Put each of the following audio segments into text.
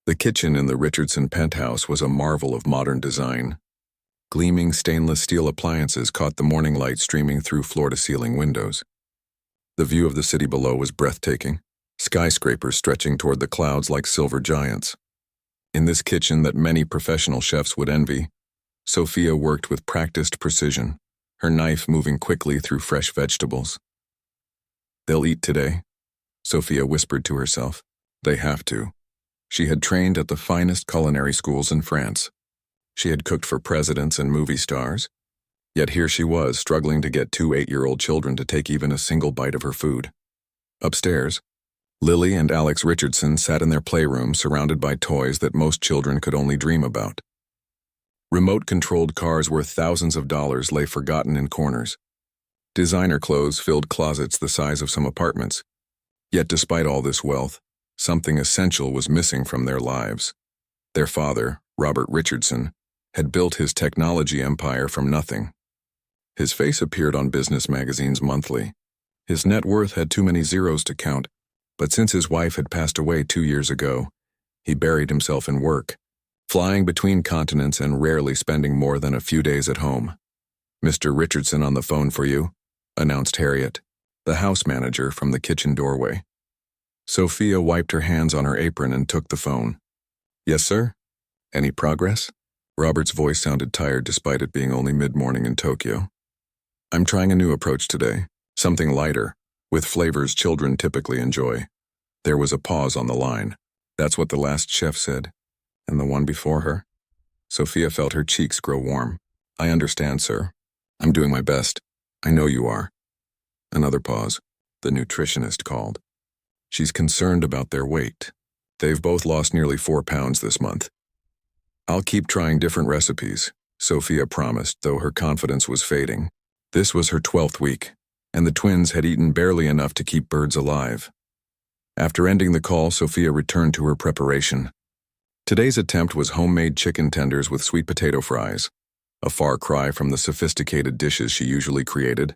The kitchen in the Richardson penthouse was a marvel of modern design. Gleaming stainless steel appliances caught the morning light streaming through floor-to-ceiling windows. The view of the city below was breathtaking, skyscrapers stretching toward the clouds like silver giants. In this kitchen that many professional chefs would envy, Sophia worked with practiced precision, her knife moving quickly through fresh vegetables. "They'll eat today," Sophia whispered to herself. They have to. She had trained at the finest culinary schools in France. She had cooked for presidents and movie stars. Yet here she was, struggling to get two 8-year-old children to take even a single bite of her food. Upstairs, Lily and Alex Richardson sat in their playroom surrounded by toys that most children could only dream about. Remote-controlled cars worth thousands of dollars lay forgotten in corners. Designer clothes filled closets the size of some apartments. Yet despite all this wealth, something essential was missing from their lives. Their father, Robert Richardson, had built his technology empire from nothing. His face appeared on business magazines monthly. His net worth had too many zeros to count, but since his wife had passed away 2 years ago, he buried himself in work, flying between continents and rarely spending more than a few days at home. "Mr. Richardson on the phone for you," announced Harriet, the house manager, from the kitchen doorway. Sophia wiped her hands on her apron and took the phone. "Yes, sir? Any progress?" Robert's voice sounded tired despite it being only mid-morning in Tokyo. "I'm trying a new approach today, something lighter, with flavors children typically enjoy." There was a pause on the line. "That's what the last chef said. And the one before her?" Sophia felt her cheeks grow warm. "I understand, sir. I'm doing my best. I know you are." Another pause. The nutritionist called. "She's concerned about their weight. They've both lost nearly 4 pounds this month." "I'll keep trying different recipes," Sophia promised, though her confidence was fading. This was her 12th week, and the twins had eaten barely enough to keep birds alive. After ending the call, Sophia returned to her preparation. Today's attempt was homemade chicken tenders with sweet potato fries, a far cry from the sophisticated dishes she usually created.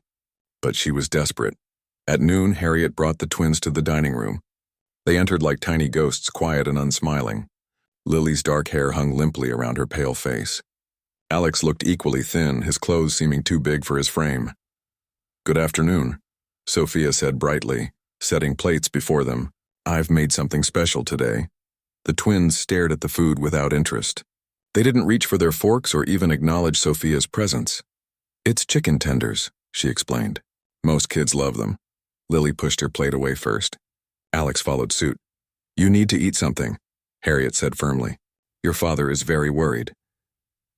But she was desperate. At noon, Harriet brought the twins to the dining room. They entered like tiny ghosts, quiet and unsmiling. Lily's dark hair hung limply around her pale face. Alex looked equally thin, his clothes seeming too big for his frame. "Good afternoon," Sophia said brightly, setting plates before them. "I've made something special today." The twins stared at the food without interest. They didn't reach for their forks or even acknowledge Sophia's presence. "It's chicken tenders," she explained. "Most kids love them." Lily pushed her plate away first. Alex followed suit. "You need to eat something," Harriet said firmly. "Your father is very worried."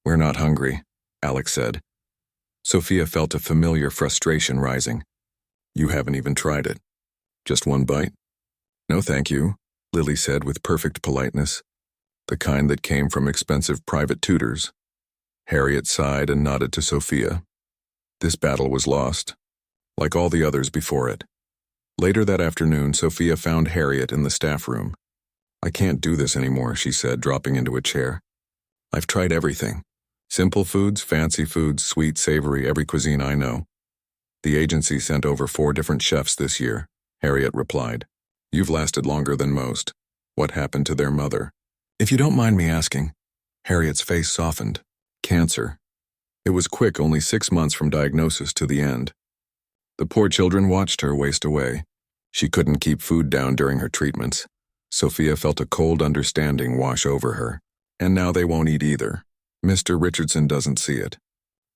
"We're not hungry," Alex said. Sophia felt a familiar frustration rising. "You haven't even tried it." "Just one bite?" "No, thank you," Lily said with perfect politeness, the kind that came from expensive private tutors. Harriet sighed and nodded to Sophia. This battle was lost, like all the others before it. Later that afternoon, Sophia found Harriet in the staff room. "I can't do this anymore," she said, dropping into a chair. "I've tried everything. Simple foods, fancy foods, sweet, savory, every cuisine I know." "The agency sent over 4 different chefs this year," Harriet replied. "You've lasted longer than most. What happened to their mother?" "If you don't mind me asking." Harriet's face softened. "Cancer. It was quick, only 6 months from diagnosis to the end." The poor children watched her waste away. She couldn't keep food down during her treatments. Sophia felt a cold understanding wash over her. And now they won't eat either. Mr. Richardson doesn't see it.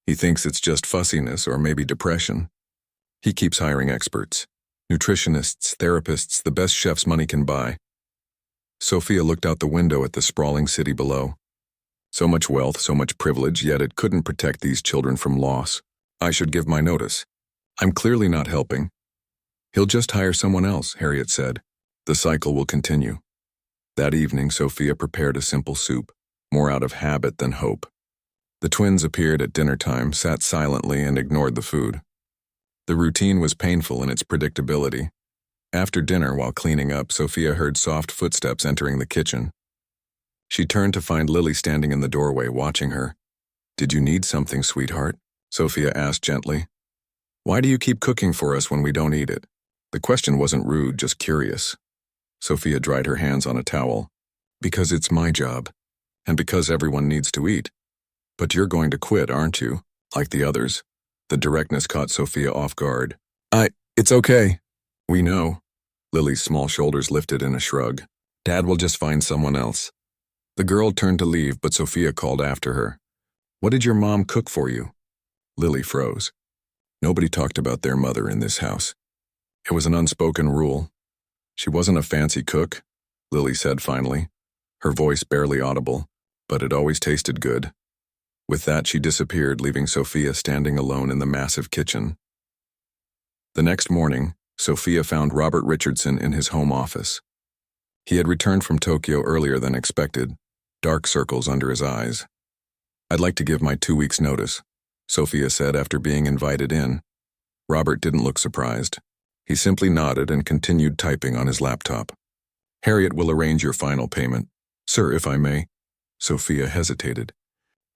He thinks it's just fussiness or maybe depression. He keeps hiring experts. Nutritionists, therapists, the best chefs money can buy. Sophia looked out the window at the sprawling city below. So much wealth, so much privilege, yet it couldn't protect these children from loss. "I should give my notice. I'm clearly not helping." "He'll just hire someone else," Harriet said. "The cycle will continue." That evening, Sophia prepared a simple soup, more out of habit than hope. The twins appeared at dinner time, sat silently, and ignored the food. The routine was painful in its predictability. After dinner, while cleaning up, Sophia heard soft footsteps entering the kitchen. She turned to find Lily standing in the doorway, watching her. "Did you need something, sweetheart?" Sophia asked gently. "Why do you keep cooking for us when we don't eat it?" The question wasn't rude, just curious. Sophia dried her hands on a towel. Because it's my job, and because everyone needs to eat. But you're going to quit, aren't you? Like the others. The directness caught Sophia off guard. It's okay. We know. Lily's small shoulders lifted in a shrug. Dad will just find someone else. The girl turned to leave, but Sophia called after her. What did your mom cook for you? Lily froze. Nobody talked about their mother in this house. It was an unspoken rule. She wasn't a fancy cook, Lily said finally, her voice barely audible, but it always tasted good. With that, she disappeared, leaving Sophia standing alone in the massive kitchen. The next morning, Sophia found Robert Richardson in his home office. He had returned from Tokyo earlier than expected, dark circles under his eyes. I'd like to give my 2 weeks' notice, Sophia said after being invited in. Robert didn't look surprised. He simply nodded and continued typing on his laptop. Harriet will arrange your final payment. Sir, if I may. Sophia hesitated.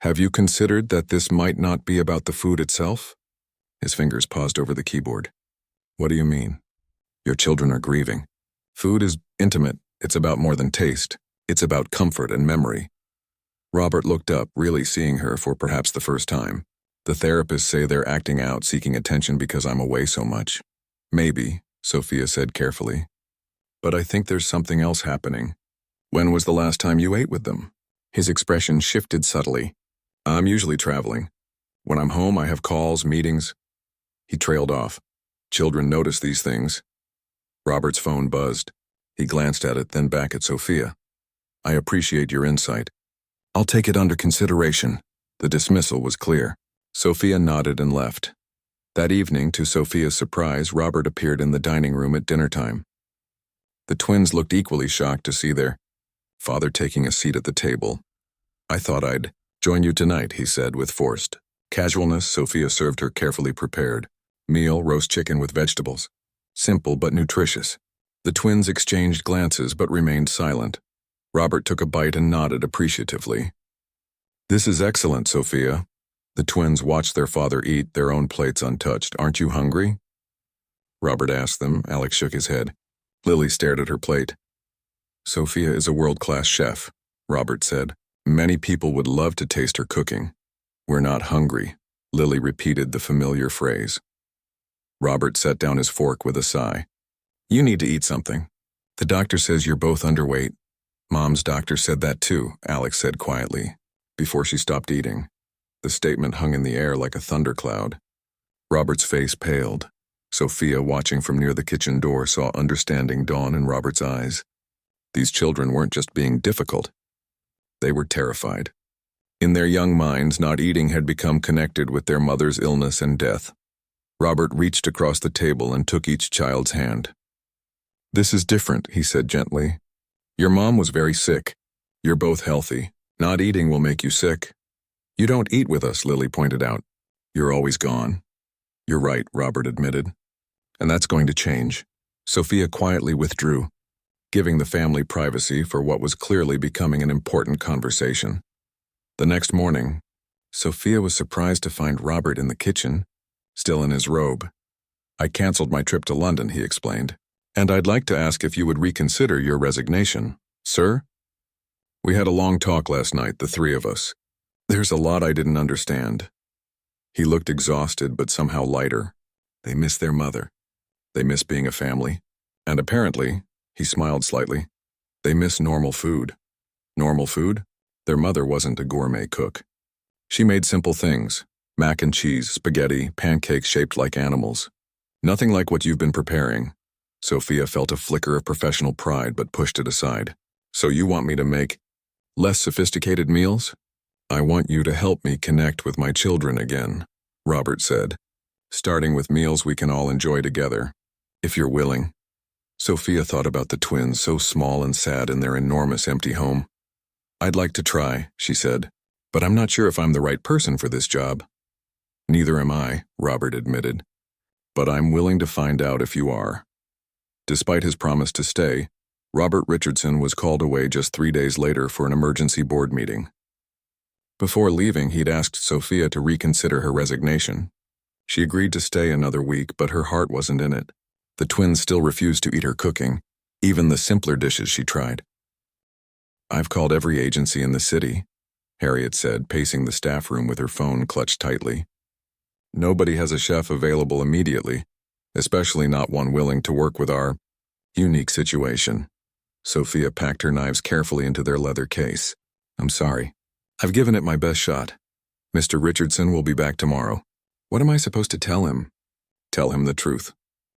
Have you considered that this might not be about the food itself? His fingers paused over the keyboard. What do you mean? Your children are grieving. Food is intimate. It's about more than taste. It's about comfort and memory. Robert looked up, really seeing her for perhaps the first time. The therapists say they're acting out, seeking attention because I'm away so much. Maybe, Sophia said carefully. But I think there's something else happening. When was the last time you ate with them? His expression shifted subtly. I'm usually traveling. When I'm home, I have calls, meetings. He trailed off. Children notice these things. Robert's phone buzzed. He glanced at it, then back at Sophia. I appreciate your insight. I'll take it under consideration. The dismissal was clear. Sophia nodded and left. That evening, to Sophia's surprise, Robert appeared in the dining room at dinner time. The twins looked equally shocked to see their father taking a seat at the table. I thought I'd join you tonight, he said with forced casualness. Sophia served her carefully prepared meal, roast chicken with vegetables. Simple but nutritious. The twins exchanged glances but remained silent. Robert took a bite and nodded appreciatively. This is excellent, Sophia. The twins watched their father eat, their own plates untouched. Aren't you hungry? Robert asked them. Alex shook his head. Lily stared at her plate. Sophia is a world-class chef, Robert said. Many people would love to taste her cooking. We're not hungry, Lily repeated the familiar phrase. Robert set down his fork with a sigh. You need to eat something. The doctor says you're both underweight. Mom's doctor said that too, Alex said quietly, before she stopped eating. The statement hung in the air like a thundercloud. Robert's face paled. Sophia, watching from near the kitchen door, saw understanding dawn in Robert's eyes. These children weren't just being difficult. They were terrified. In their young minds, not eating had become connected with their mother's illness and death. Robert reached across the table and took each child's hand. This is different, he said gently. Your mom was very sick. You're both healthy. Not eating will make you sick. You don't eat with us, Lily pointed out. You're always gone. You're right, Robert admitted. And that's going to change. Sophia quietly withdrew, giving the family privacy for what was clearly becoming an important conversation. The next morning, Sophia was surprised to find Robert in the kitchen, still in his robe. I canceled my trip to London, he explained, and I'd like to ask if you would reconsider your resignation. Sir? We had a long talk last night, the three of us. There's a lot I didn't understand. He looked exhausted but somehow lighter. They miss their mother. They miss being a family. And apparently, he smiled slightly, they miss normal food. Normal food? Their mother wasn't a gourmet cook. She made simple things. Mac and cheese, spaghetti, pancakes shaped like animals. Nothing like what you've been preparing. Sophia felt a flicker of professional pride but pushed it aside. So you want me to make less sophisticated meals? I want you to help me connect with my children again, Robert said, starting with meals we can all enjoy together, if you're willing. Sophia thought about the twins, so small and sad in their enormous empty home. I'd like to try, she said, but I'm not sure if I'm the right person for this job. Neither am I, Robert admitted, but I'm willing to find out if you are. Despite his promise to stay, Robert Richardson was called away just 3 days later for an emergency board meeting. Before leaving, he'd asked Sophia to reconsider her resignation. She agreed to stay another week, but her heart wasn't in it. The twins still refused to eat her cooking, even the simpler dishes she tried. I've called every agency in the city, Harriet said, pacing the staff room with her phone clutched tightly. Nobody has a chef available immediately, especially not one willing to work with our unique situation. Sophia packed her knives carefully into their leather case. I'm sorry. I've given it my best shot. Mr. Richardson will be back tomorrow. What am I supposed to tell him? Tell him the truth.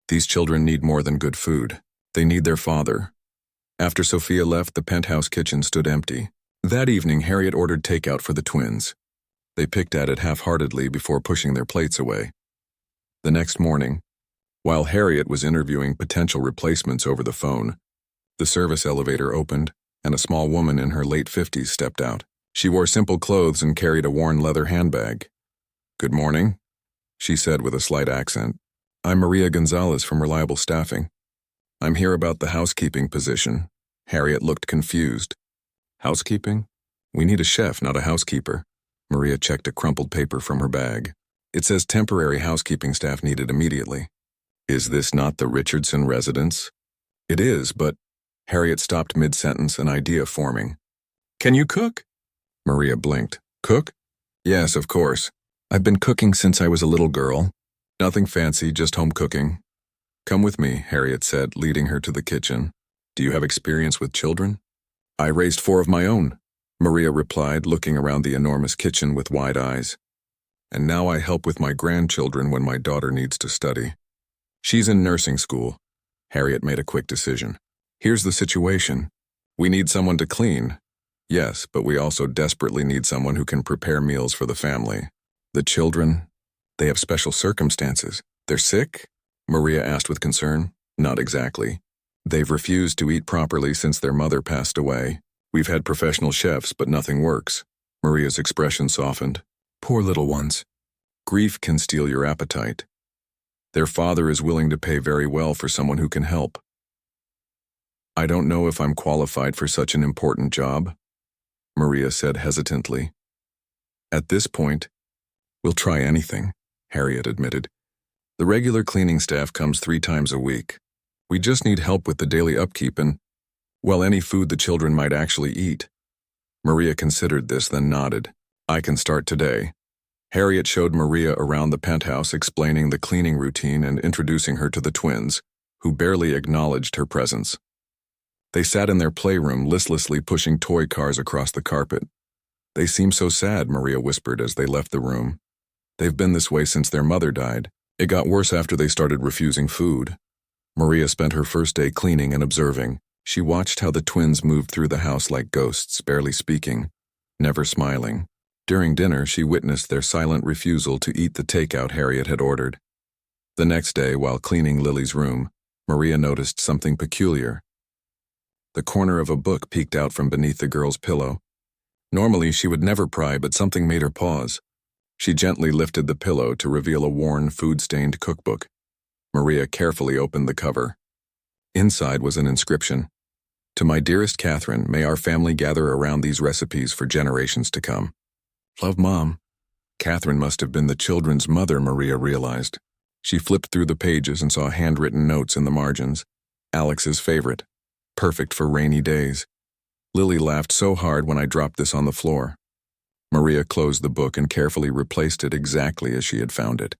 These children need more than good food. They need their father. After Sophia left, the penthouse kitchen stood empty. That evening, Harriet ordered takeout for the twins. They picked at it half-heartedly before pushing their plates away. The next morning, while Harriet was interviewing potential replacements over the phone, the service elevator opened, and a small woman in her late 50s stepped out. She wore simple clothes and carried a worn leather handbag. "Good morning," she said with a slight accent. "I'm Maria Gonzalez from Reliable Staffing. I'm here about the housekeeping position." Harriet looked confused. "Housekeeping? We need a chef, not a housekeeper." Maria checked a crumpled paper from her bag. "It says temporary housekeeping staff needed immediately." "Is this not the Richardson residence?" "It is, but—" Harriet stopped mid-sentence, an idea forming. "Can you cook?" Maria blinked. "Cook? Yes, of course. I've been cooking since I was a little girl. Nothing fancy, just home cooking." "Come with me," Harriet said, leading her to the kitchen. "Do you have experience with children?" "I raised 4 of my own," Maria replied, looking around the enormous kitchen with wide eyes. "And now I help with my grandchildren when my daughter needs to study. She's in nursing school." Harriet made a quick decision. "Here's the situation. We need someone to clean. Yes, but we also desperately need someone who can prepare meals for the family. The children, they have special circumstances. They're sick?" Maria asked with concern. "Not exactly. They've refused to eat properly since their mother passed away. We've had professional chefs, but nothing works." Maria's expression softened. "Poor little ones. Grief can steal your appetite. Their father is willing to pay very well for someone who can help. I don't know if I'm qualified for such an important job," Maria said hesitantly. "At this point, we'll try anything," Harriet admitted. "The regular cleaning staff comes 3 times a week. We just need help with the daily upkeep and, well, any food the children might actually eat." Maria considered this, then nodded. "I can start today." Harriet showed Maria around the penthouse, explaining the cleaning routine and introducing her to the twins, who barely acknowledged her presence. They sat in their playroom, listlessly pushing toy cars across the carpet. "They seem so sad," Maria whispered as they left the room. "They've been this way since their mother died. It got worse after they started refusing food." Maria spent her first day cleaning and observing. She watched how the twins moved through the house like ghosts, barely speaking, never smiling. During dinner, she witnessed their silent refusal to eat the takeout Harriet had ordered. The next day, while cleaning Lily's room, Maria noticed something peculiar. The corner of a book peeked out from beneath the girl's pillow. Normally, she would never pry, but something made her pause. She gently lifted the pillow to reveal a worn, food-stained cookbook. Maria carefully opened the cover. Inside was an inscription. "To my dearest Catherine, may our family gather around these recipes for generations to come. Love, Mom." Catherine must have been the children's mother, Maria realized. She flipped through the pages and saw handwritten notes in the margins. Alex's favorite. Perfect for rainy days. "Lily laughed so hard when I dropped this on the floor." Maria closed the book and carefully replaced it exactly as she had found it.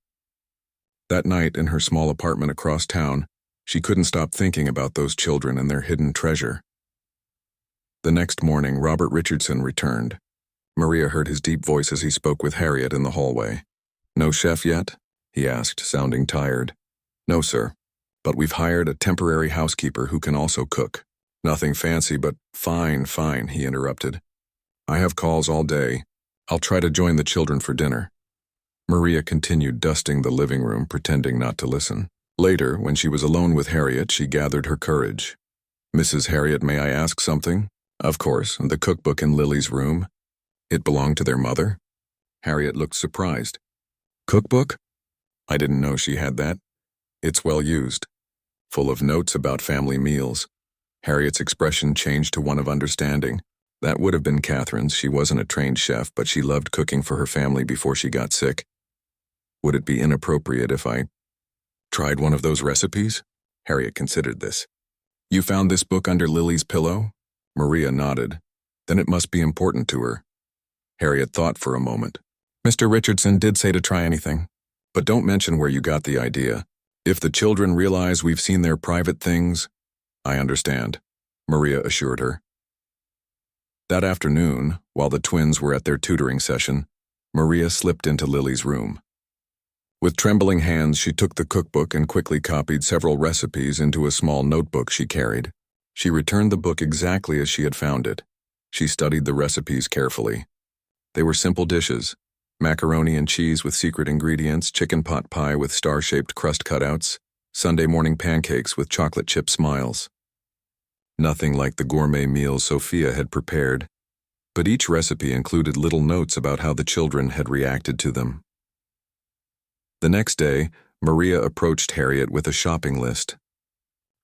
That night, in her small apartment across town, she couldn't stop thinking about those children and their hidden treasure. The next morning, Robert Richardson returned. Maria heard his deep voice as he spoke with Harriet in the hallway. "No chef yet?" he asked, sounding tired. "No, sir. But we've hired a temporary housekeeper who can also cook. Nothing fancy, but—" Fine, he interrupted. "I have calls all day. I'll try to join the children for dinner." Maria continued dusting the living room, pretending not to listen. Later, when she was alone with Harriet, she gathered her courage. "Mrs. Harriet, may I ask something?" "Of course, the cookbook in Lily's room. It belonged to their mother?" Harriet looked surprised. "Cookbook? I didn't know she had that. It's well used. Full of notes about family meals." Harriet's expression changed to one of understanding. That would have been Catherine's. She wasn't a trained chef, but she loved cooking for her family before she got sick. "Would it be inappropriate if I tried one of those recipes?" Harriet considered this. "You found this book under Lily's pillow?" Maria nodded. Then it must be important to her. Harriet thought for a moment. Mr. Richardson did say to try anything. But don't mention where you got the idea. If the children realize we've seen their private things, I understand, Maria assured her. That afternoon, while the twins were at their tutoring session, Maria slipped into Lily's room. With trembling hands, she took the cookbook and quickly copied several recipes into a small notebook she carried. She returned the book exactly as she had found it. She studied the recipes carefully. They were simple dishes: macaroni and cheese with secret ingredients, chicken pot pie with star-shaped crust cutouts, Sunday morning pancakes with chocolate chip smiles. Nothing like the gourmet meals Sophia had prepared, but each recipe included little notes about how the children had reacted to them. The next day, Maria approached Harriet with a shopping list.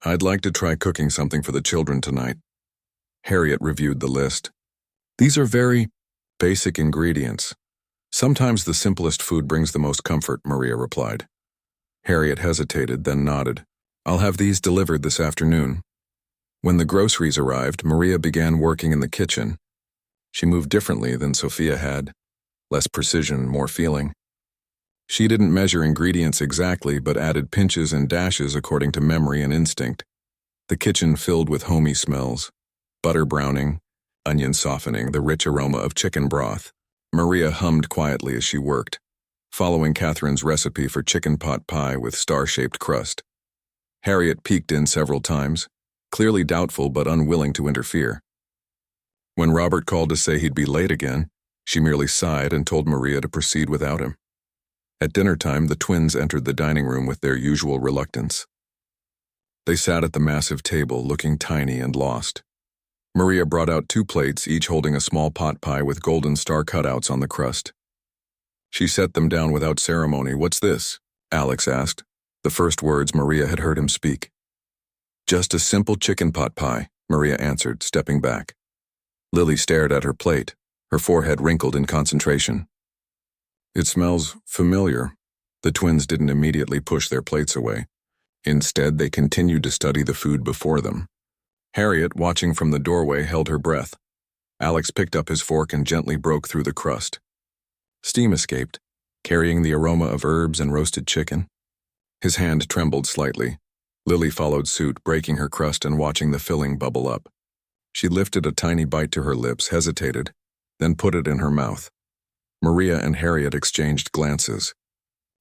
I'd like to try cooking something for the children tonight. Harriet reviewed the list. These are very basic ingredients. Sometimes the simplest food brings the most comfort, Maria replied. Harriet hesitated, then nodded. I'll have these delivered this afternoon. When the groceries arrived, Maria began working in the kitchen. She moved differently than Sophia had. Less precision, more feeling. She didn't measure ingredients exactly, but added pinches and dashes according to memory and instinct. The kitchen filled with homey smells: butter browning, onion softening, the rich aroma of chicken broth. Maria hummed quietly as she worked, following Catherine's recipe for chicken pot pie with star-shaped crust. Harriet peeked in several times, clearly doubtful but unwilling to interfere. When Robert called to say he'd be late again, she merely sighed and told Maria to proceed without him. At dinner time, the twins entered the dining room with their usual reluctance. They sat at the massive table, looking tiny and lost. Maria brought out 2 plates, each holding a small pot pie with golden star cutouts on the crust. She set them down without ceremony. What's this? Alex asked, the first words Maria had heard him speak. Just a simple chicken pot pie, Maria answered, stepping back. Lily stared at her plate, her forehead wrinkled in concentration. It smells familiar. The twins didn't immediately push their plates away. Instead, they continued to study the food before them. Harriet, watching from the doorway, held her breath. Alex picked up his fork and gently broke through the crust. Steam escaped, carrying the aroma of herbs and roasted chicken. His hand trembled slightly. Lily followed suit, breaking her crust and watching the filling bubble up. She lifted a tiny bite to her lips, hesitated, then put it in her mouth. Maria and Harriet exchanged glances.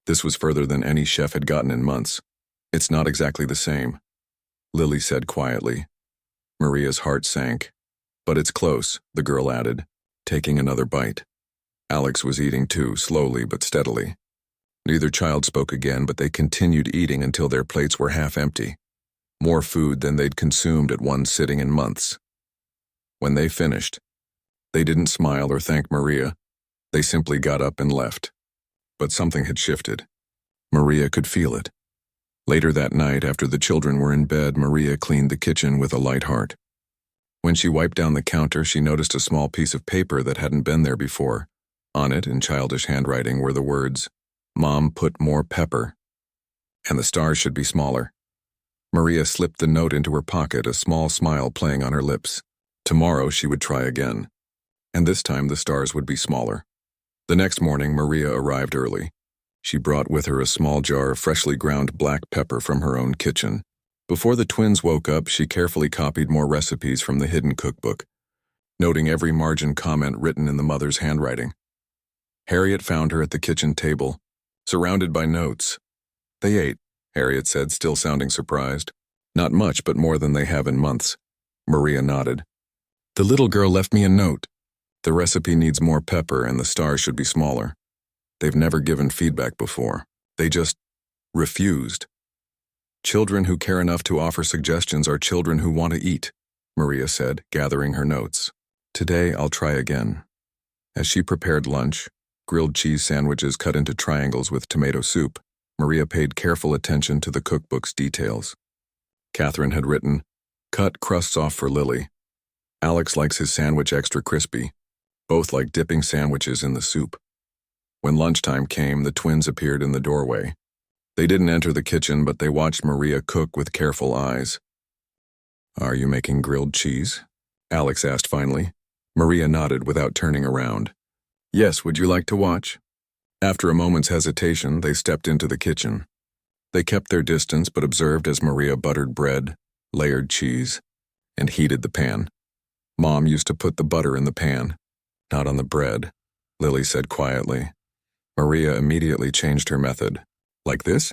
This was further than any chef had gotten in months. It's not exactly the same, Lily said quietly. Maria's heart sank. But it's close, the girl added, taking another bite. Alex was eating too, slowly but steadily. Neither child spoke again, but they continued eating until their plates were half empty. More food than they'd consumed at one sitting in months. When they finished, they didn't smile or thank Maria. They simply got up and left. But something had shifted. Maria could feel it. Later that night, after the children were in bed, Maria cleaned the kitchen with a light heart. When she wiped down the counter, she noticed a small piece of paper that hadn't been there before. On it, in childish handwriting, were the words, "Mom, put more pepper. And the stars should be smaller." Maria slipped the note into her pocket, a small smile playing on her lips. Tomorrow she would try again. And this time the stars would be smaller. The next morning, Maria arrived early. She brought with her a small jar of freshly ground black pepper from her own kitchen. Before the twins woke up, she carefully copied more recipes from the hidden cookbook, noting every margin comment written in the mother's handwriting. Harriet found her at the kitchen table, surrounded by notes. They ate, Harriet said, still sounding surprised. Not much, but more than they have in months. Maria nodded. The little girl left me a note. The recipe needs more pepper and the stars should be smaller. They've never given feedback before. They just refused. Children who care enough to offer suggestions are children who want to eat, Maria said, gathering her notes. Today I'll try again. As she prepared lunch, grilled cheese sandwiches cut into triangles with tomato soup, Maria paid careful attention to the cookbook's details. Catherine had written, "Cut crusts off for Lily. Alex likes his sandwich extra crispy. Both like dipping sandwiches in the soup." When lunchtime came, the twins appeared in the doorway. They didn't enter the kitchen, but they watched Maria cook with careful eyes. "Are you making grilled cheese?" Alex asked finally. Maria nodded without turning around. Yes, would you like to watch? After a moment's hesitation, they stepped into the kitchen. They kept their distance but observed as Maria buttered bread, layered cheese, and heated the pan. Mom used to put the butter in the pan, not on the bread, Lily said quietly. Maria immediately changed her method. Like this?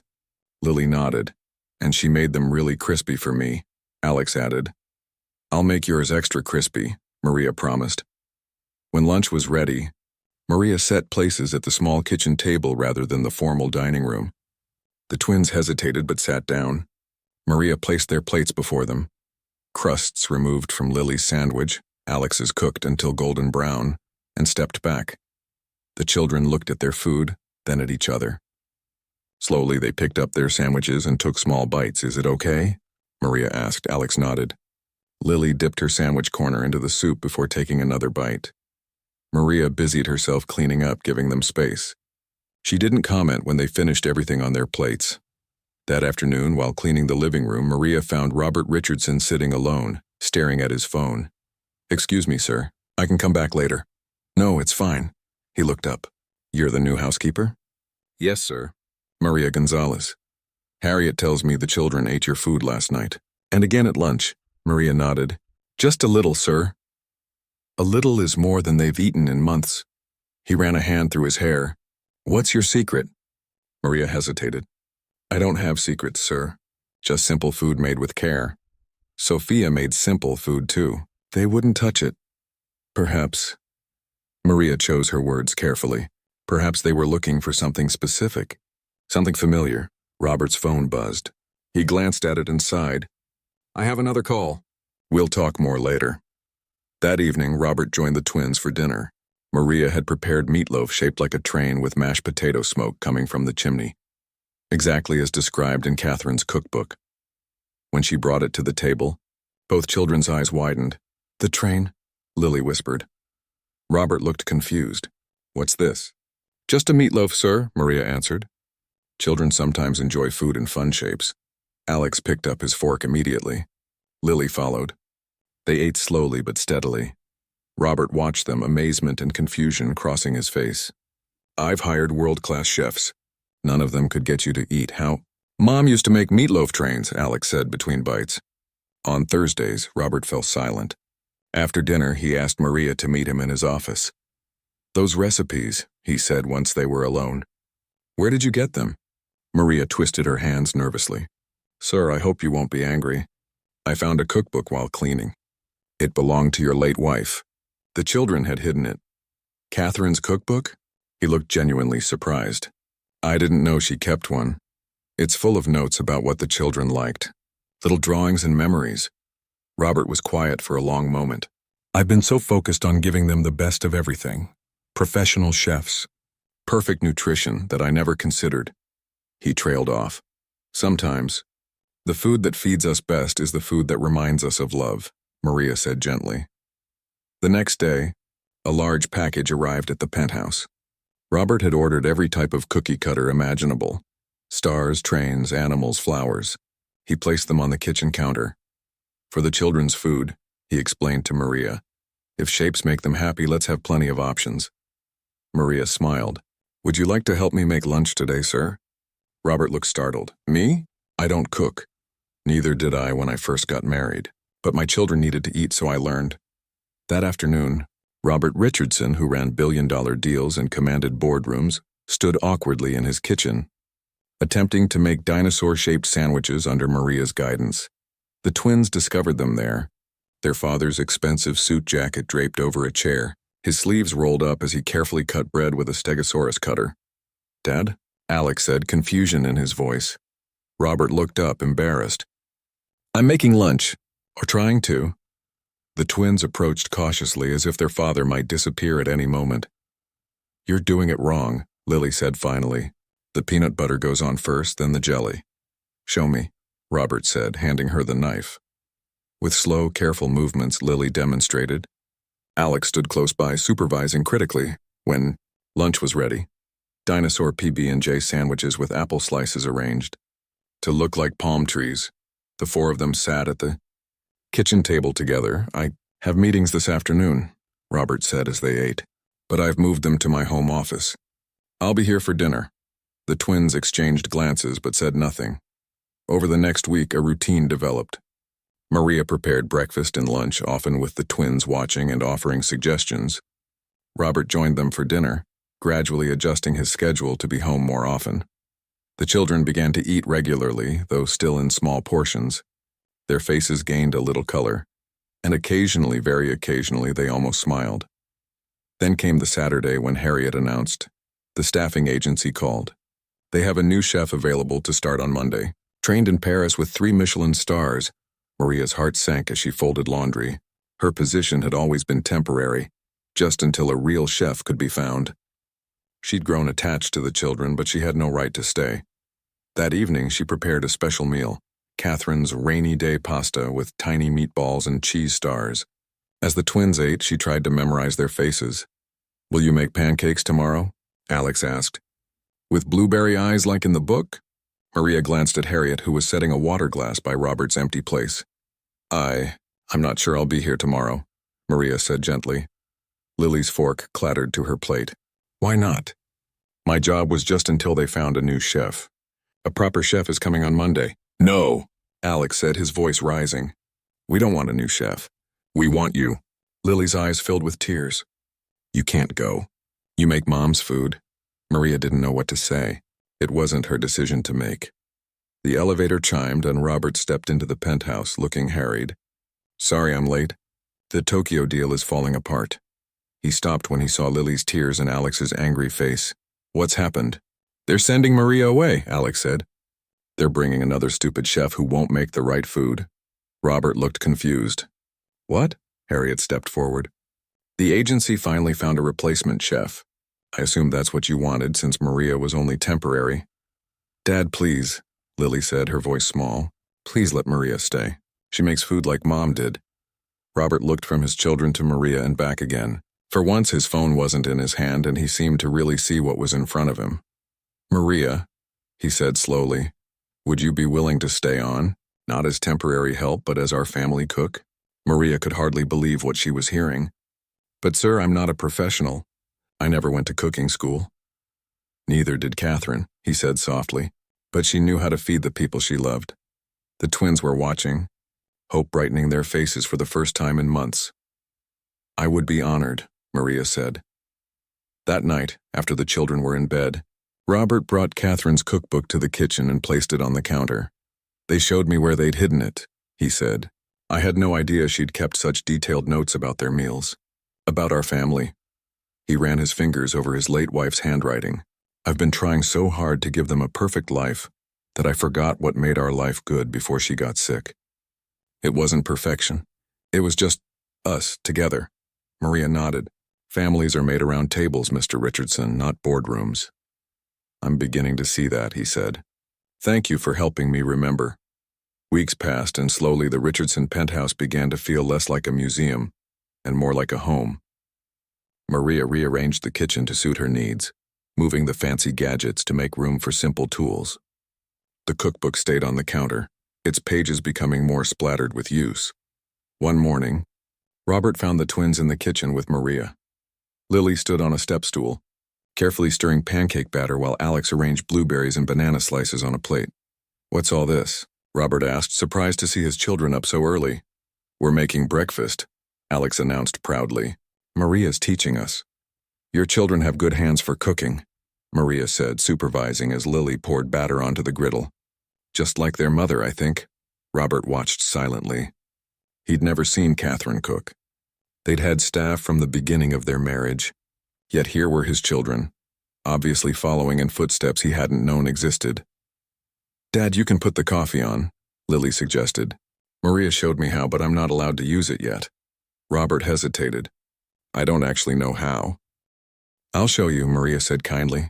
Lily nodded. And she made them really crispy for me, Alex added. I'll make yours extra crispy, Maria promised. When lunch was ready, Maria set places at the small kitchen table rather than the formal dining room. The twins hesitated but sat down. Maria placed their plates before them. Crusts removed from Lily's sandwich, Alex's cooked until golden brown, and stepped back. The children looked at their food, then at each other. Slowly they picked up their sandwiches and took small bites. Is it okay? Maria asked. Alex nodded. Lily dipped her sandwich corner into the soup before taking another bite. Maria busied herself cleaning up, giving them space. She didn't comment when they finished everything on their plates. That afternoon, while cleaning the living room, Maria found Robert Richardson sitting alone, staring at his phone. Excuse me, sir. I can come back later. No, it's fine. He looked up. You're the new housekeeper? Yes, sir. Maria Gonzalez. Harriet tells me the children ate your food last night. And again at lunch. Maria nodded. Just a little, sir. A little is more than they've eaten in months. He ran a hand through his hair. What's your secret? Maria hesitated. I don't have secrets, sir. Just simple food made with care. Sophia made simple food too. They wouldn't touch it. Perhaps. Maria chose her words carefully. Perhaps they were looking for something specific. Something familiar. Robert's phone buzzed. He glanced at it and sighed. I have another call. We'll talk more later. That evening, Robert joined the twins for dinner. Maria had prepared meatloaf shaped like a train with mashed potato smoke coming from the chimney, exactly as described in Catherine's cookbook. When she brought it to the table, both children's eyes widened. The train? Lily whispered. Robert looked confused. What's this? Just a meatloaf, sir, Maria answered. Children sometimes enjoy food in fun shapes. Alex picked up his fork immediately. Lily followed. They ate slowly but steadily. Robert watched them, amazement and confusion crossing his face. I've hired world-class chefs. None of them could get you to eat. How? Mom used to make meatloaf trains, Alex said between bites. On Thursdays, Robert fell silent. After dinner, he asked Maria to meet him in his office. Those recipes, he said once they were alone. Where did you get them? Maria twisted her hands nervously. Sir, I hope you won't be angry. I found a cookbook while cleaning. It belonged to your late wife. The children had hidden it. Catherine's cookbook? He looked genuinely surprised. I didn't know she kept one. It's full of notes about what the children liked. Little drawings and memories. Robert was quiet for a long moment. I've been so focused on giving them the best of everything. Professional chefs. Perfect nutrition that I never considered. He trailed off. Sometimes, the food that feeds us best is the food that reminds us of love, Maria said gently. The next day, a large package arrived at the penthouse. Robert had ordered every type of cookie cutter imaginable. Stars, trains, animals, flowers. He placed them on the kitchen counter. For the children's food, he explained to Maria, if shapes make them happy, let's have plenty of options. Maria smiled. Would you like to help me make lunch today, sir? Robert looked startled. Me? I don't cook. Neither did I when I first got married. But my children needed to eat, so I learned. That afternoon, Robert Richardson, who ran billion-dollar deals and commanded boardrooms, stood awkwardly in his kitchen, attempting to make dinosaur-shaped sandwiches under Maria's guidance. The twins discovered them there, their father's expensive suit jacket draped over a chair, his sleeves rolled up as he carefully cut bread with a stegosaurus cutter. Dad? Alex said, confusion in his voice. Robert looked up, embarrassed. I'm making lunch, or trying to. The twins approached cautiously as if their father might disappear at any moment. You're doing it wrong, Lily said finally. The peanut butter goes on first, then the jelly. Show me, Robert said, handing her the knife. With slow, careful movements, Lily demonstrated. Alex stood close by, supervising critically, when lunch was ready. Dinosaur PB&J sandwiches with apple slices arranged. To look like palm trees, the four of them sat at the kitchen table together. I have meetings this afternoon, Robert said as they ate. But I've moved them to my home office. I'll be here for dinner. The twins exchanged glances but said nothing. Over the next week, a routine developed. Maria prepared breakfast and lunch, often with the twins watching and offering suggestions. Robert joined them for dinner, gradually adjusting his schedule to be home more often. The children began to eat regularly, though still in small portions. Their faces gained a little color, and occasionally, very occasionally, they almost smiled. Then came the Saturday when Harriet announced, "The staffing agency called. They have a new chef available to start on Monday. Trained in Paris with 3 Michelin stars." Maria's heart sank as she folded laundry. Her position had always been temporary, just until a real chef could be found. She'd grown attached to the children, but she had no right to stay. That evening, she prepared a special meal, Catherine's rainy day pasta with tiny meatballs and cheese stars. As the twins ate, she tried to memorize their faces. "Will you make pancakes tomorrow?" Alex asked. "With blueberry eyes like in the book?" Maria glanced at Harriet, who was setting a water glass by Robert's empty place. I'm not sure I'll be here tomorrow," Maria said gently. Lily's fork clattered to her plate. "Why not?" "My job was just until they found a new chef. A proper chef is coming on Monday." "No," Alex said, his voice rising. "We don't want a new chef. We want you." Lily's eyes filled with tears. "You can't go. You make Mom's food." Maria didn't know what to say. It wasn't her decision to make. The elevator chimed and Robert stepped into the penthouse, looking harried. "Sorry I'm late. The Tokyo deal is falling apart." He stopped when he saw Lily's tears and Alex's angry face. "What's happened?" "They're sending Maria away," Alex said. "They're bringing another stupid chef who won't make the right food." Robert looked confused. "What?" Harriet stepped forward. "The agency finally found a replacement chef. I assume that's what you wanted since Maria was only temporary." "Dad, please," Lily said, her voice small. "Please let Maria stay. She makes food like Mom did." Robert looked from his children to Maria and back again. For once his phone wasn't in his hand and he seemed to really see what was in front of him. "Maria," he said slowly, "would you be willing to stay on, not as temporary help but as our family cook?" Maria could hardly believe what she was hearing. "But sir, I'm not a professional. I never went to cooking school." "Neither did Catherine," he said softly, "but she knew how to feed the people she loved." The twins were watching, hope brightening their faces for the first time in months. "I would be honored," Maria said. That night, after the children were in bed, Robert brought Catherine's cookbook to the kitchen and placed it on the counter. "They showed me where they'd hidden it," he said. "I had no idea she'd kept such detailed notes about their meals. About our family." He ran his fingers over his late wife's handwriting. "I've been trying so hard to give them a perfect life that I forgot what made our life good before she got sick. It wasn't perfection. It was just us together." Maria nodded. "Families are made around tables, Mr. Richardson, not boardrooms." "I'm beginning to see that," he said. "Thank you for helping me remember." Weeks passed and slowly the Richardson penthouse began to feel less like a museum and more like a home. Maria rearranged the kitchen to suit her needs, moving the fancy gadgets to make room for simple tools. The cookbook stayed on the counter, its pages becoming more splattered with use. One morning, Robert found the twins in the kitchen with Maria. Lily stood on a step stool, carefully stirring pancake batter while Alex arranged blueberries and banana slices on a plate. "What's all this?" Robert asked, surprised to see his children up so early. "We're making breakfast," Alex announced proudly. "Maria's teaching us." "Your children have good hands for cooking," Maria said, supervising as Lily poured batter onto the griddle. "Just like their mother, I think." Robert watched silently. He'd never seen Catherine cook. They'd had staff from the beginning of their marriage. Yet here were his children, obviously following in footsteps he hadn't known existed. "Dad, you can put the coffee on," Lily suggested. "Maria showed me how, but I'm not allowed to use it yet." Robert hesitated. "I don't actually know how." "I'll show you," Maria said kindly.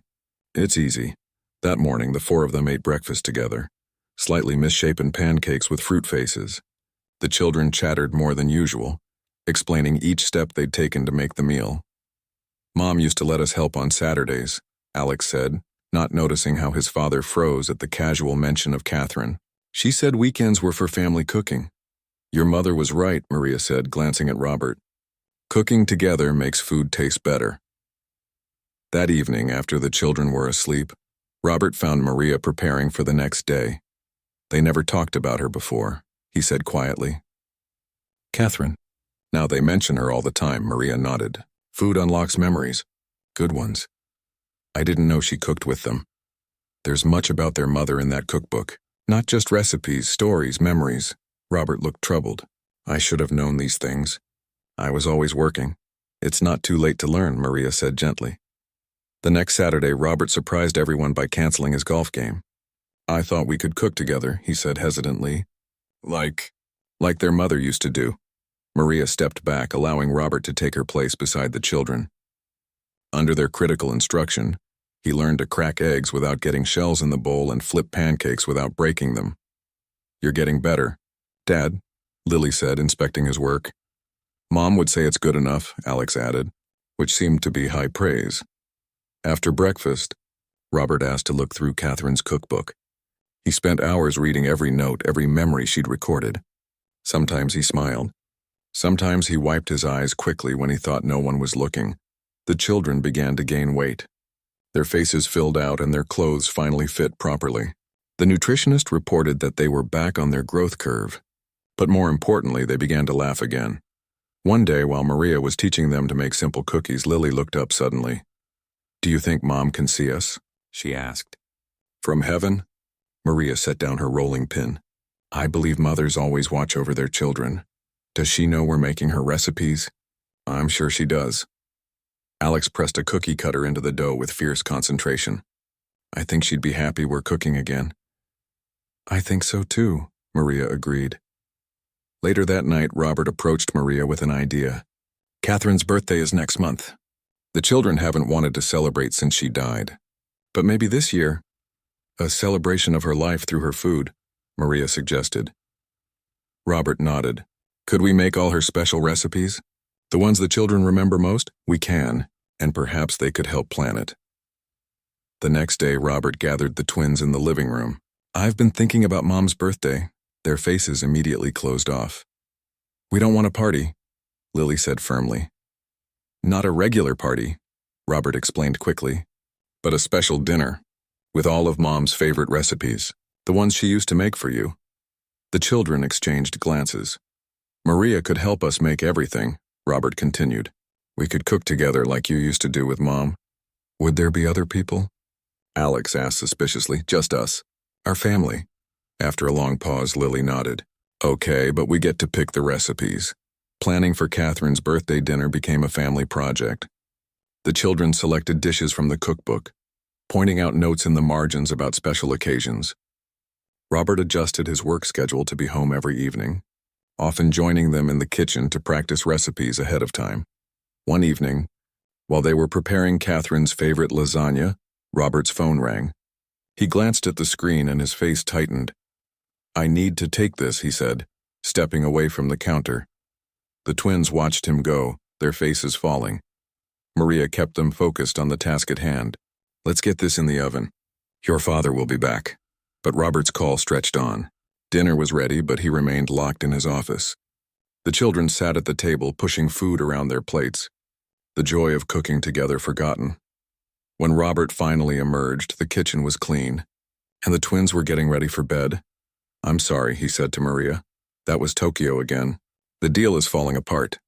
"It's easy." That morning, the 4 of them ate breakfast together, slightly misshapen pancakes with fruit faces. The children chattered more than usual, explaining each step they'd taken to make the meal. "Mom used to let us help on Saturdays," Alex said, not noticing how his father froze at the casual mention of Catherine. "She said weekends were for family cooking." "Your mother was right," Maria said, glancing at Robert. Cooking together makes food taste better. That evening, after the children were asleep, Robert found Maria preparing for the next day. They never talked about her before, he said quietly. Catherine. Now they mention her all the time, Maria nodded. Food unlocks memories. Good ones. I didn't know she cooked with them. There's much about their mother in that cookbook. Not just recipes, stories, memories. Robert looked troubled. I should have known these things. I was always working. It's not too late to learn, Maria said gently. The next Saturday, Robert surprised everyone by canceling his golf game. I thought we could cook together, he said hesitantly. Like their mother used to do. Maria stepped back, allowing Robert to take her place beside the children. Under their critical instruction, he learned to crack eggs without getting shells in the bowl and flip pancakes without breaking them. You're getting better, Dad, Lily said, inspecting his work. Mom would say it's good enough, Alex added, which seemed to be high praise. After breakfast, Robert asked to look through Catherine's cookbook. He spent hours reading every note, every memory she'd recorded. Sometimes he smiled. Sometimes he wiped his eyes quickly when he thought no one was looking. The children began to gain weight. Their faces filled out and their clothes finally fit properly. The nutritionist reported that they were back on their growth curve. But more importantly, they began to laugh again. One day, while Maria was teaching them to make simple cookies, Lily looked up suddenly. Do you think Mom can see us? She asked. From heaven? Maria set down her rolling pin. I believe mothers always watch over their children. Does she know we're making her recipes? I'm sure she does. Alex pressed a cookie cutter into the dough with fierce concentration. I think she'd be happy we're cooking again. I think so too, Maria agreed. Later that night, Robert approached Maria with an idea. Catherine's birthday is next month. The children haven't wanted to celebrate since she died. But maybe this year, a celebration of her life through her food, Maria suggested. Robert nodded. Could we make all her special recipes? The ones the children remember most? We can, and perhaps they could help plan it. The next day, Robert gathered the twins in the living room. I've been thinking about Mom's birthday. Their faces immediately closed off. We don't want a party, Lily said firmly. Not a regular party, Robert explained quickly, but a special dinner, with all of Mom's favorite recipes, the ones she used to make for you. The children exchanged glances. Maria could help us make everything, Robert continued. We could cook together like you used to do with Mom. Would there be other people? Alex asked suspiciously. Just us. Our family. After a long pause, Lily nodded. Okay, but we get to pick the recipes. Planning for Catherine's birthday dinner became a family project. The children selected dishes from the cookbook, pointing out notes in the margins about special occasions. Robert adjusted his work schedule to be home every evening, often joining them in the kitchen to practice recipes ahead of time. One evening, while they were preparing Catherine's favorite lasagna, Robert's phone rang. He glanced at the screen and his face tightened. I need to take this, he said, stepping away from the counter. The twins watched him go, their faces falling. Maria kept them focused on the task at hand. Let's get this in the oven. Your father will be back. But Robert's call stretched on. Dinner was ready, but he remained locked in his office. The children sat at the table, pushing food around their plates, the joy of cooking together forgotten. When Robert finally emerged, the kitchen was clean, and the twins were getting ready for bed. I'm sorry, he said to Maria. That was Tokyo again. The deal is falling apart.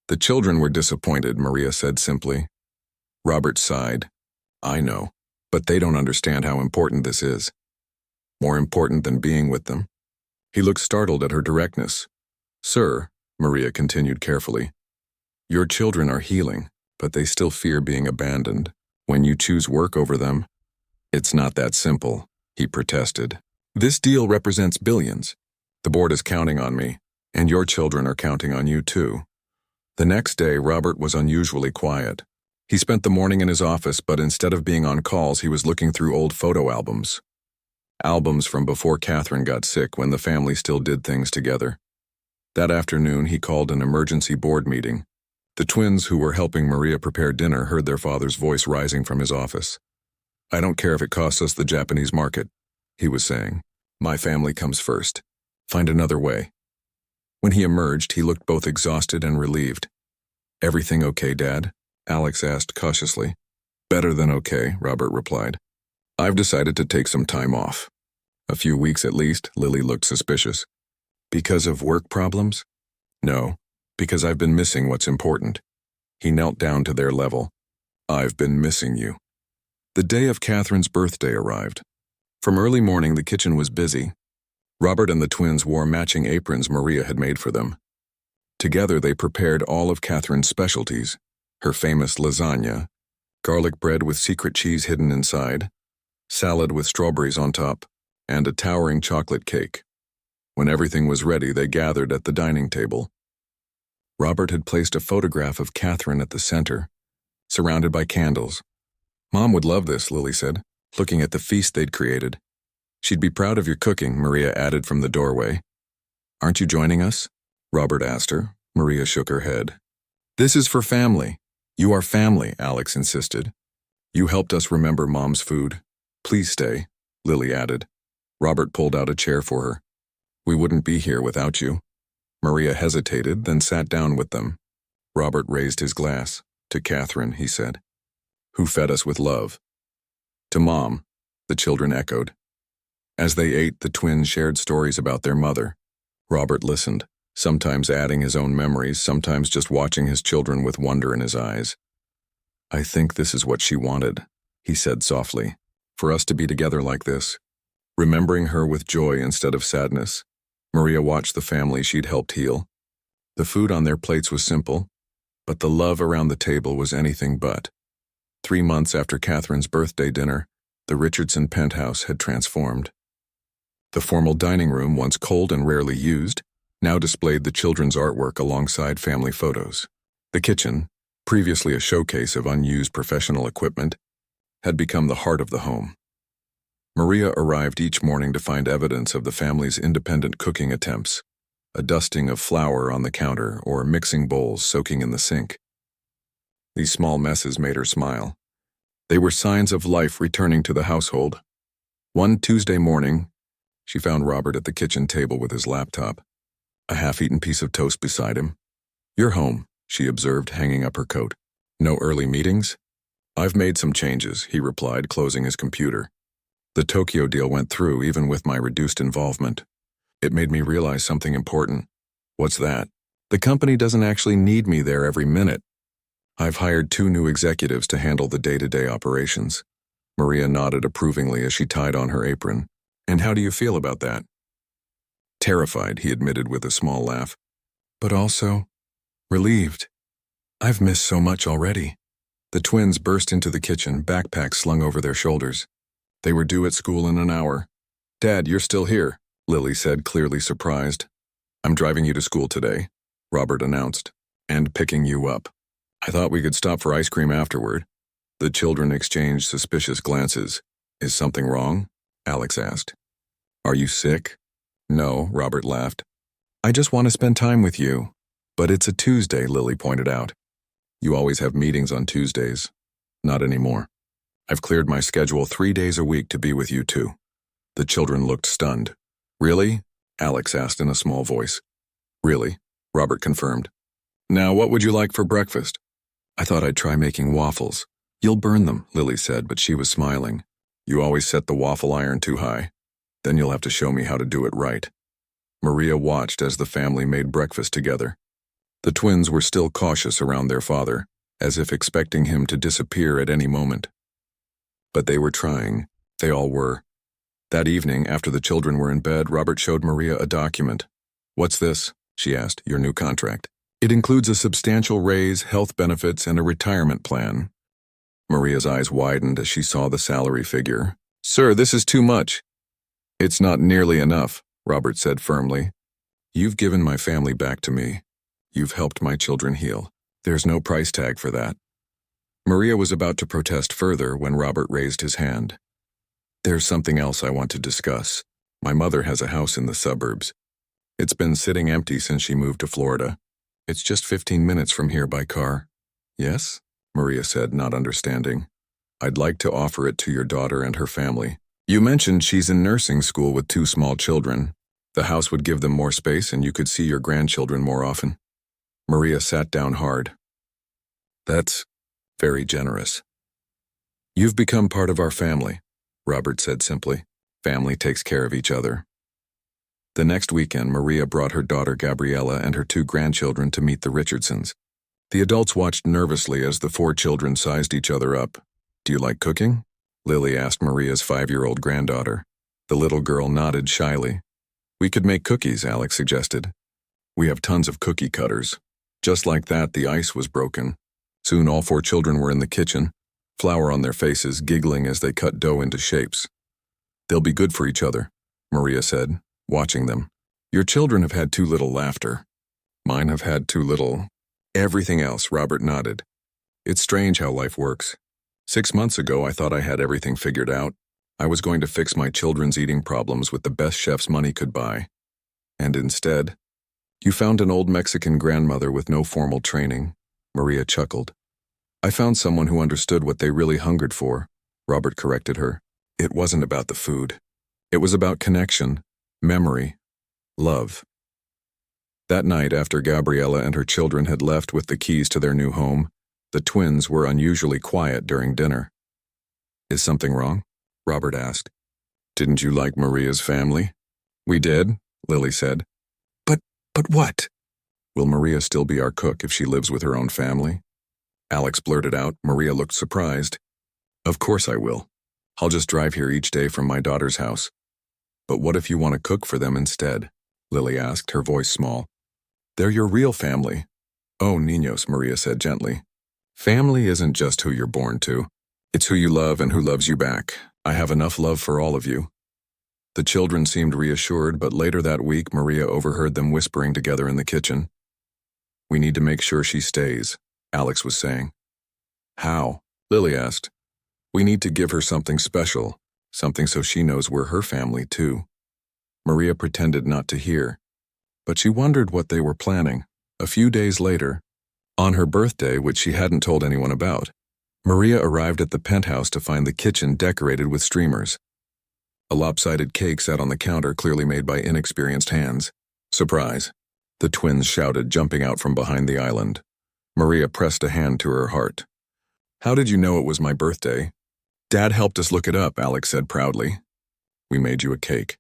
The children were disappointed, Maria said simply. Robert sighed. I know, but they don't understand how important this is. More important than being with them. He looked startled at her directness. Sir, Maria continued carefully, your children are healing, but they still fear being abandoned. When you choose work over them, it's not that simple, he protested. This deal represents billions. The board is counting on me, and your children are counting on you too. The next day, Robert was unusually quiet. He spent the morning in his office, but instead of being on calls, he was looking through old photo albums. Albums from before Catherine got sick, when the family still did things together. That afternoon, he called an emergency board meeting. The twins who were helping Maria prepare dinner heard their father's voice rising from his office. I don't care if it costs us the Japanese market, he was saying. My family comes first. Find another way. When he emerged, he looked both exhausted and relieved. Everything okay, Dad? Alex asked cautiously. Better than okay, Robert replied. I've decided to take some time off. A few weeks at least. Lily looked suspicious. Because of work problems? No, because I've been missing what's important. He knelt down to their level. I've been missing you. The day of Catherine's birthday arrived. From early morning, the kitchen was busy. Robert and the twins wore matching aprons Maria had made for them. Together, they prepared all of Catherine's specialties, her famous lasagna, garlic bread with secret cheese hidden inside, salad with strawberries on top, and a towering chocolate cake. When everything was ready, they gathered at the dining table. Robert had placed a photograph of Catherine at the center, surrounded by candles. Mom would love this, Lily said, looking at the feast they'd created. She'd be proud of your cooking, Maria added from the doorway. Aren't you joining us? Robert asked her. Maria shook her head. This is for family. You are family, Alex insisted. You helped us remember Mom's food. Please stay, Lily added. Robert pulled out a chair for her. We wouldn't be here without you. Maria hesitated, then sat down with them. Robert raised his glass. To Catherine, he said, who fed us with love. To Mom, the children echoed. As they ate, the twins shared stories about their mother. Robert listened, sometimes adding his own memories, sometimes just watching his children with wonder in his eyes. I think this is what she wanted, he said softly, for us to be together like this, remembering her with joy instead of sadness. Maria watched the family she'd helped heal. The food on their plates was simple, but the love around the table was anything but. 3 months after Catherine's birthday dinner, the Richardson penthouse had transformed. The formal dining room, once cold and rarely used, now displayed the children's artwork alongside family photos. The kitchen, previously a showcase of unused professional equipment, had become the heart of the home. Maria arrived each morning to find evidence of the family's independent cooking attempts, a dusting of flour on the counter or mixing bowls soaking in the sink. These small messes made her smile. They were signs of life returning to the household. One Tuesday morning, she found Robert at the kitchen table with his laptop, a half-eaten piece of toast beside him. You're home, she observed, hanging up her coat. No early meetings? I've made some changes, he replied, closing his computer. The Tokyo deal went through even with my reduced involvement. It made me realize something important. What's that? The company doesn't actually need me there every minute. I've hired 2 new executives to handle the day-to-day operations. Maria nodded approvingly as she tied on her apron. And how do you feel about that? Terrified, he admitted with a small laugh. But also relieved. I've missed so much already. The twins burst into the kitchen, backpacks slung over their shoulders. They were due at school in an hour. Dad, you're still here, Lily said, clearly surprised. I'm driving you to school today, Robert announced, and picking you up. I thought we could stop for ice cream afterward. The children exchanged suspicious glances. Is something wrong? Alex asked. Are you sick? No, Robert laughed. I just want to spend time with you. But it's a Tuesday, Lily pointed out. You always have meetings on Tuesdays. Not anymore. I've cleared my schedule 3 days a week to be with you two. The children looked stunned. Really? Alex asked in a small voice. Really, Robert confirmed. Now, what would you like for breakfast? I thought I'd try making waffles. You'll burn them, Lily said, but she was smiling. You always set the waffle iron too high. Then you'll have to show me how to do it right. Maria watched as the family made breakfast together. The twins were still cautious around their father, as if expecting him to disappear at any moment. But they were trying. They all were. That evening, after the children were in bed, Robert showed Maria a document. What's this? She asked. Your new contract. It includes a substantial raise, health benefits, and a retirement plan. Maria's eyes widened as she saw the salary figure. Sir, this is too much. It's not nearly enough, Robert said firmly. You've given my family back to me. You've helped my children heal. There's no price tag for that. Maria was about to protest further when Robert raised his hand. There's something else I want to discuss. My mother has a house in the suburbs. It's been sitting empty since she moved to Florida. It's just 15 minutes from here by car. Yes? Maria said, not understanding. I'd like to offer it to your daughter and her family. You mentioned she's in nursing school with 2 small children. The house would give them more space and you could see your grandchildren more often. Maria sat down hard. That's very generous. You've become part of our family, Robert said simply. Family takes care of each other. The next weekend, Maria brought her daughter Gabriella and her 2 grandchildren to meet the Richardsons. The adults watched nervously as the 4 children sized each other up. Do you like cooking? Lily asked Maria's 5-year-old granddaughter. The little girl nodded shyly. We could make cookies, Alex suggested. We have tons of cookie cutters. Just like that, the ice was broken. Soon all 4 children were in the kitchen, flour on their faces, giggling as they cut dough into shapes. They'll be good for each other, Maria said, watching them. Your children have had too little laughter. Mine have had too little everything else, Robert nodded. It's strange how life works. 6 months ago, I thought I had everything figured out. I was going to fix my children's eating problems with the best chefs money could buy. And instead, you found an old Mexican grandmother with no formal training, Maria chuckled. I found someone who understood what they really hungered for, Robert corrected her. It wasn't about the food. It was about connection, memory, love. That night, after Gabriella and her children had left with the keys to their new home, the twins were unusually quiet during dinner. Is something wrong? Robert asked. Didn't you like Maria's family? We did, Lily said. But what? Will Maria still be our cook if she lives with her own family? Alex blurted out. Maria looked surprised. Of course I will. I'll just drive here each day from my daughter's house. But what if you want to cook for them instead? Lily asked, her voice small. They're your real family. Oh, niños, Maria said gently. Family isn't just who you're born to. It's who you love and who loves you back. I have enough love for all of you. The children seemed reassured, but later that week, Maria overheard them whispering together in the kitchen. We need to make sure she stays, Alex was saying. How? Lily asked. We need to give her something special, something so she knows we're her family too. Maria pretended not to hear, but she wondered what they were planning. A few days later, on her birthday, which she hadn't told anyone about, Maria arrived at the penthouse to find the kitchen decorated with streamers. A lopsided cake sat on the counter, clearly made by inexperienced hands. Surprise! The twins shouted, jumping out from behind the island. Maria pressed a hand to her heart. How did you know it was my birthday? Dad helped us look it up, Alex said proudly. We made you a cake.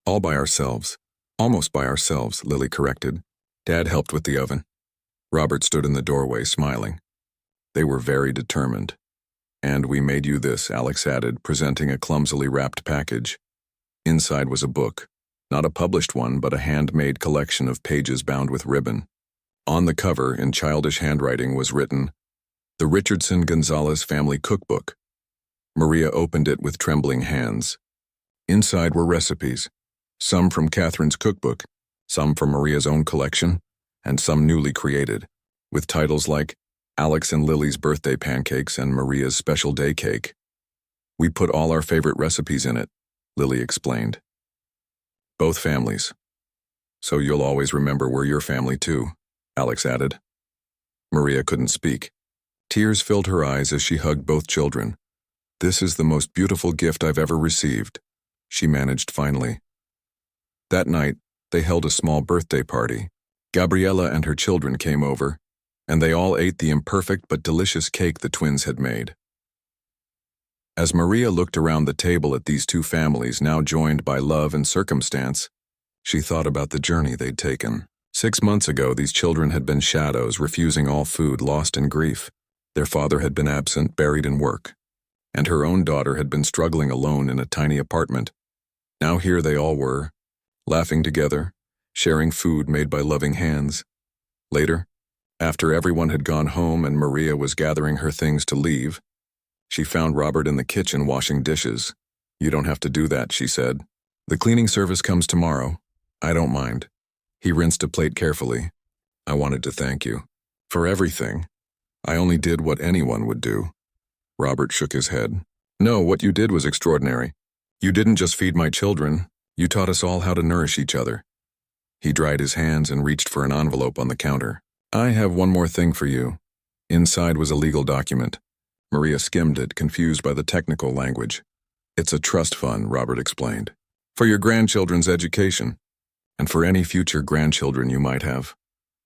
All by ourselves. Almost by ourselves, Lily corrected. Dad helped with the oven. Robert stood in the doorway, smiling. They were very determined. And we made you this, Alex added, presenting a clumsily wrapped package. Inside was a book. Not a published one, but a handmade collection of pages bound with ribbon. On the cover, in childish handwriting, was written, The Richardson Gonzalez Family Cookbook. Maria opened it with trembling hands. Inside were recipes, some from Catherine's cookbook, some from Maria's own collection, and some newly created, with titles like Alex and Lily's birthday pancakes and Maria's special day cake. We put all our favorite recipes in it, Lily explained. Both families. So you'll always remember we're your family too, Alex added. Maria couldn't speak. Tears filled her eyes as she hugged both children. This is the most beautiful gift I've ever received, she managed finally. That night, they held a small birthday party. Gabriella and her children came over, and they all ate the imperfect but delicious cake the twins had made. As Maria looked around the table at these 2 families now joined by love and circumstance, she thought about the journey they'd taken. 6 months ago, these children had been shadows, refusing all food, lost in grief. Their father had been absent, buried in work, and her own daughter had been struggling alone in a tiny apartment. Now here they all were, laughing together, sharing food made by loving hands. Later, after everyone had gone home and Maria was gathering her things to leave, she found Robert in the kitchen washing dishes. You don't have to do that, she said. The cleaning service comes tomorrow. I don't mind. He rinsed a plate carefully. I wanted to thank you. For everything. I only did what anyone would do. Robert shook his head. No, what you did was extraordinary. You didn't just feed my children. You taught us all how to nourish each other. He dried his hands and reached for an envelope on the counter. I have one more thing for you. Inside was a legal document. Maria skimmed it, confused by the technical language. It's a trust fund, Robert explained. For your grandchildren's education, and for any future grandchildren you might have.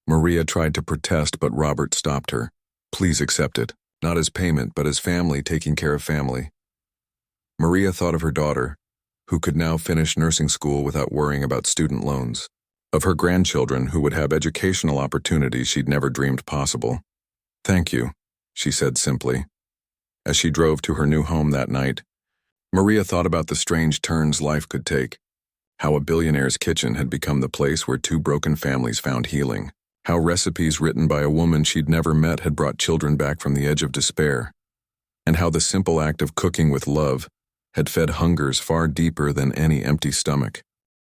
Maria tried to protest, but Robert stopped her. Please accept it, not as payment but as family taking care of family. Maria thought of her daughter, who could now finish nursing school without worrying about student loans, of her grandchildren who would have educational opportunities she'd never dreamed possible. Thank you, she said simply. As she drove to her new home that night, Maria thought about the strange turns life could take, how a billionaire's kitchen had become the place where two broken families found healing, how recipes written by a woman she'd never met had brought children back from the edge of despair, and how the simple act of cooking with love had fed hungers far deeper than any empty stomach.